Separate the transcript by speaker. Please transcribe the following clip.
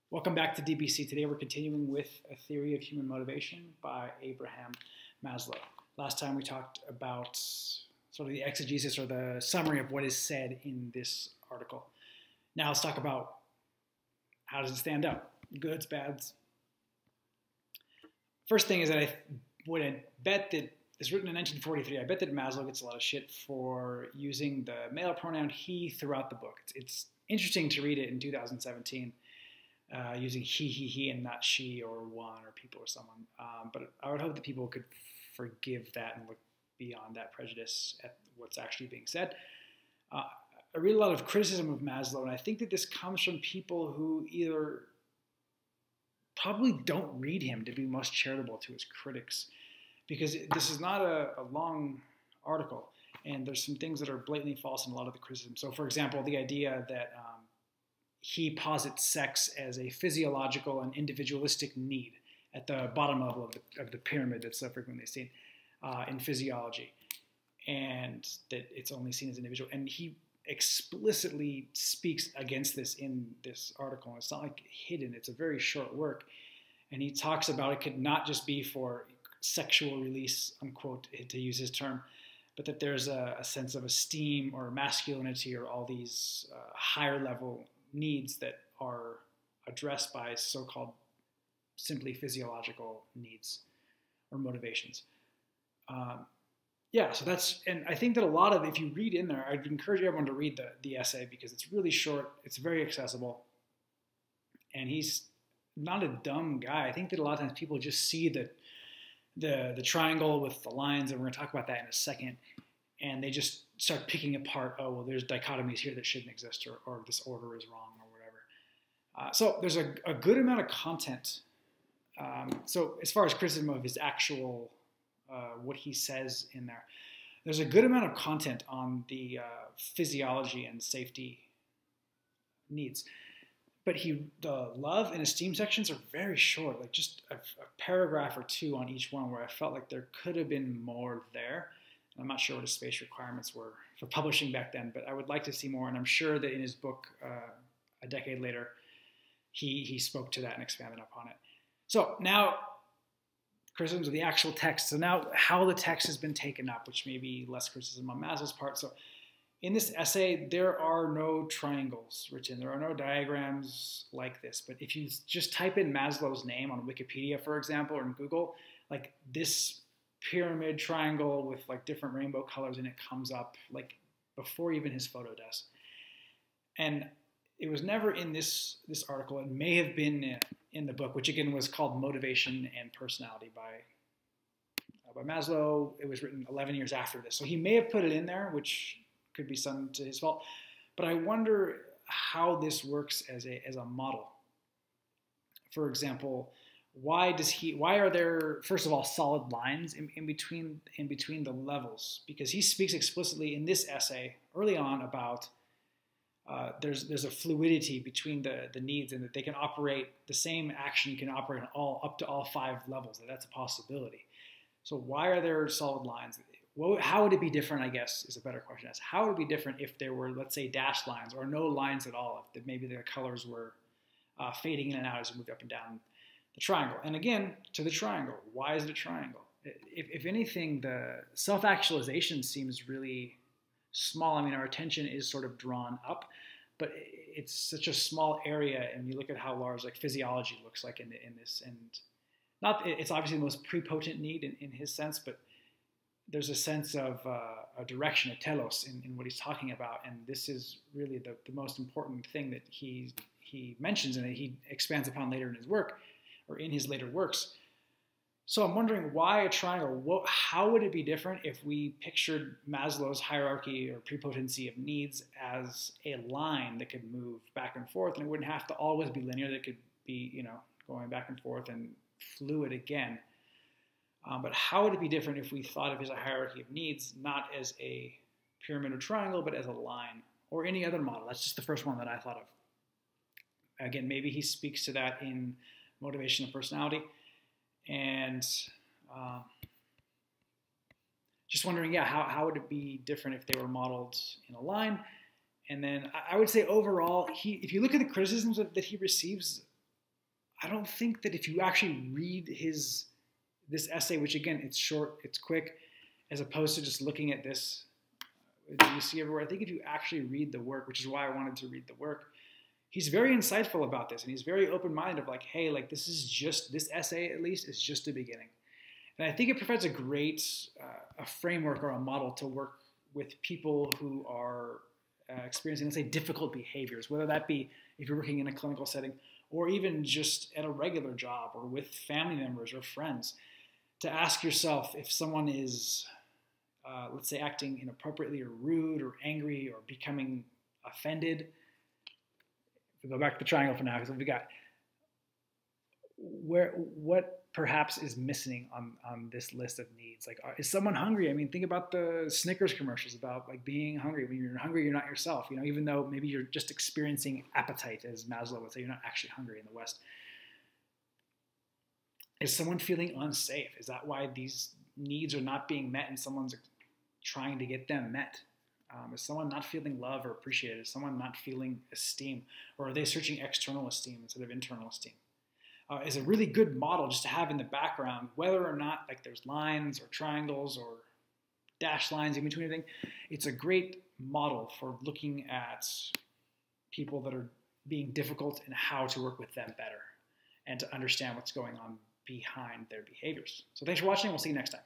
Speaker 1: Welcome back to DBC. Today we're continuing with A Theory of Human Motivation by Abraham Maslow. Last time we talked about sort of the exegesis or the summary of what is said in this article. Now let's talk about how does it stand out? Goods, bads. First thing is that I would bet that it's written in 1943. I bet that Maslow gets a lot of shit for using the male pronoun he throughout the book. It's interesting to read it in 2017. Using he, and not she or one or people or someone. But I would hope that people could forgive that and look beyond that prejudice at what's actually being said. I read a lot of criticism of Maslow, and I think that this comes from people who either probably don't read him to be most charitable to his critics, because this is not a long article, and there's some things that are blatantly false in a lot of the criticism. So, for example, the idea that he posits sex as a physiological and individualistic need at the bottom level of the pyramid that's so frequently seen in physiology, and that it's only seen as individual. And he explicitly speaks against this in this article. It's not like hidden. It's a very short work. And he talks about it could not just be for sexual release, unquote, to use his term, but that there's a sense of esteem or masculinity or all these higher level needs that are addressed by so-called simply physiological needs or motivations. So that's, and I think that a lot of, if you read in there, I'd encourage everyone to read the essay because it's really short, it's very accessible, and he's not a dumb guy. I think that a lot of times people just see the triangle with the lines, and we're going to talk about that in a second, and they just start picking apart, oh, well, there's dichotomies here that shouldn't exist, or this order is wrong, or whatever. So there's a good amount of content. So as far as criticism of his actual, what he says in there, there's a good amount of content on the physiology and safety needs. But the love and esteem sections are very short, like just a paragraph or two on each one, where I felt like there could have been more there. I'm not sure what his space requirements were for publishing back then, but I would like to see more. And I'm sure that in his book, a decade later, he spoke to that and expanded upon it. So now, criticisms of the actual text. So now how the text has been taken up, which may be less criticism on Maslow's part. So in this essay, there are no triangles written. There are no diagrams like this. But if you just type in Maslow's name on Wikipedia, for example, or in Google, like this pyramid triangle with like different rainbow colors, and it comes up like before even his photo does. And it was never in this article. It may have been in the book, which again was called Motivation and Personality by Maslow. It was written 11 years after this, so he may have put it in there, which could be some to his fault. But I wonder how this works as a model. For example, why are there, first of all, solid lines in between the levels? Because he speaks explicitly in this essay early on about there's a fluidity between the needs, and that they can operate, the same action can operate on up to all 5 levels. That's a possibility. So why are there solid lines? Well, how would it be different, I guess, is a better question. How would it be different if there were, let's say, dashed lines or no lines at all, if maybe the colors were fading in and out as you moved up and down the triangle? And again, to the triangle, why is it a triangle? If anything, the self-actualization seems really small. I mean, our attention is sort of drawn up, but it's such a small area, and you look at how large like physiology looks like in this, and it's obviously the most prepotent need in his sense, but there's a sense of a direction, a telos, in what he's talking about, and this is really the most important thing that he mentions and that he expands upon later in his work, or in his later works. So I'm wondering, why a triangle? How would it be different if we pictured Maslow's hierarchy or prepotency of needs as a line that could move back and forth, and it wouldn't have to always be linear, that could be, going back and forth and fluid again. But how would it be different if we thought of his hierarchy of needs not as a pyramid or triangle, but as a line, or any other model? That's just the first one that I thought of. Again, maybe he speaks to that in Motivation and Personality. And just wondering, how would it be different if they were modeled in a line? And then I would say overall, if you look at the criticisms that he receives I don't think that if you actually read this essay, which again, it's short, it's quick, as opposed to just looking at this you see everywhere. I think if you actually read the work, which is why I wanted to read the work, he's very insightful about this, and he's very open-minded of like, hey, like this essay at least is just the beginning. And I think it provides a great a framework or a model to work with people who are experiencing, let's say, difficult behaviors, whether that be if you're working in a clinical setting or even just at a regular job or with family members or friends, to ask yourself if someone is, let's say, acting inappropriately or rude or angry or becoming offended. If we go back to the triangle for now, because we got what perhaps is missing on this list of needs. Like, is someone hungry? I mean, think about the Snickers commercials about like being hungry. When you're hungry, you're not yourself. You know, even though maybe you're just experiencing appetite, as Maslow would say, you're not actually hungry in the West. Is someone feeling unsafe? Is that why these needs are not being met and someone's trying to get them met? Is someone not feeling love or appreciated? Is someone not feeling esteem? Or are they searching external esteem instead of internal esteem? Is a really good model just to have in the background, whether or not like there's lines or triangles or dashed lines in between everything. It's a great model for looking at people that are being difficult and how to work with them better and to understand what's going on behind their behaviors. So thanks for watching. We'll see you next time.